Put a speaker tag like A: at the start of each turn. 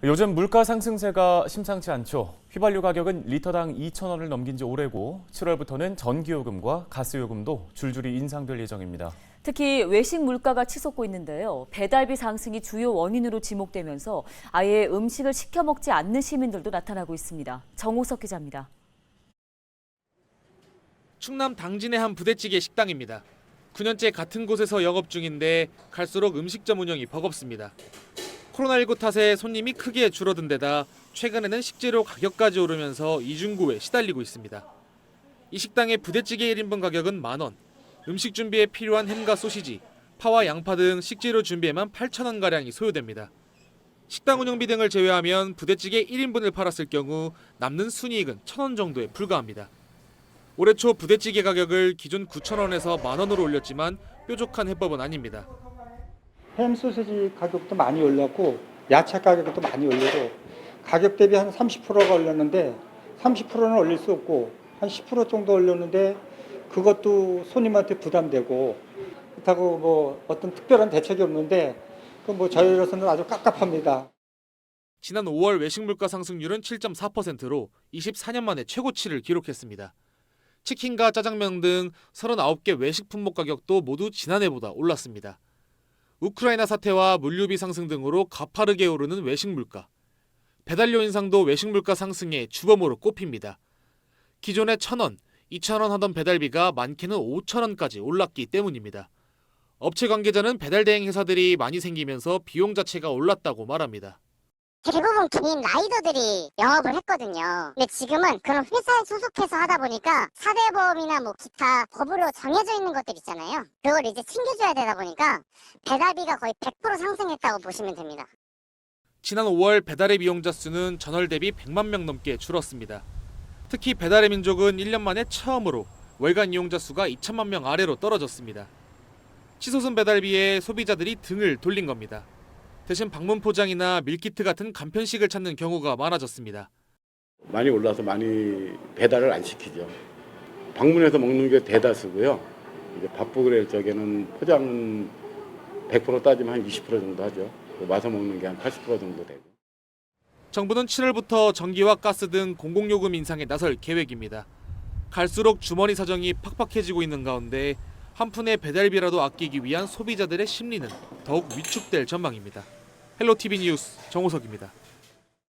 A: 요즘 물가 상승세가 심상치 않죠. 휘발유 가격은 리터당 2,000원을 넘긴 지 오래고 7월부터는 전기요금과 가스요금도 줄줄이 인상될 예정입니다.
B: 특히 외식 물가가 치솟고 있는데요. 배달비 상승이 주요 원인으로 지목되면서 아예 음식을 시켜 먹지 않는 시민들도 나타나고 있습니다. 정호석 기자입니다.
C: 충남 당진의 한 부대찌개 식당입니다. 9년째 같은 곳에서 영업 중인데 갈수록 음식점 운영이 버겁습니다. 코로나19 탓에 손님이 크게 줄어든 데다 최근에는 식재료 가격까지 오르면서 이중고에 시달리고 있습니다. 이 식당의 부대찌개 1인분 가격은 10,000원, 음식 준비에 필요한 햄과 소시지, 파와 양파 등 식재료 준비에만 8,000원가량이 소요됩니다. 식당 운영비 등을 제외하면 부대찌개 1인분을 팔았을 경우 남는 순이익은 1,000원 정도에 불과합니다. 올해 초 부대찌개 가격을 기존 9,000원에서 10,000원으로 올렸지만 뾰족한 해법은 아닙니다.
D: 햄 소시지 가격도 많이 올랐고 야채 가격도 많이 올리고 가격 대비 한 30%가 올렸는데 30%는 올릴 수 없고 한 10% 정도 올렸는데 그것도 손님한테 부담되고 그렇다고 뭐 어떤 특별한 대책이 없는데 그 뭐 저희로서는 아주 깝깝합니다.
C: 지난 5월 외식 물가 상승률은 7.4%로 24년 만에 최고치를 기록했습니다. 치킨과 짜장면 등 39개 외식 품목 가격도 모두 지난해보다 올랐습니다. 우크라이나 사태와 물류비 상승 등으로 가파르게 오르는 외식 물가. 배달료 인상도 외식 물가 상승의 주범으로 꼽힙니다. 기존에 1,000원, 2,000원 하던 배달비가 많게는 5,000원까지 올랐기 때문입니다. 업체 관계자는 배달 대행 회사들이 많이 생기면서 비용 자체가 올랐다고 말합니다.
E: 대부분 개인 라이더들이 영업을 했거든요. 근데 지금은 그런 회사에 소속해서 하다 보니까 사대보험이나 뭐 기타 법으로 정해져 있는 것들 있잖아요. 그걸 이제 챙겨줘야 되다 보니까 배달비가 거의 100% 상승했다고 보시면 됩니다.
C: 지난 5월 배달의 이용자 수는 전월 대비 100만 명 넘게 줄었습니다. 특히 배달의 민족은 1년 만에 처음으로 월간 이용자 수가 2천만 명 아래로 떨어졌습니다. 치솟은 배달비에 소비자들이 등을 돌린 겁니다. 대신 방문 포장이나 밀키트 같은 간편식을 찾는 경우가 많아졌습니다.
F: 많이 올라서 많이 배달을 안 시키죠. 방문해서 먹는 게 대다수고요. 이제 바쁘그럴 적에는 포장은 100% 따지면 한 20% 정도 하죠. 와서 먹는 게 한 80% 정도 되고.
C: 정부는 7월부터 전기와 가스 등 공공요금 인상에 나설 계획입니다. 갈수록 주머니 사정이 팍팍해지고 있는 가운데 한 푼의 배달비라도 아끼기 위한 소비자들의 심리는 더욱 위축될 전망입니다. 헬로티비 뉴스 정호석입니다.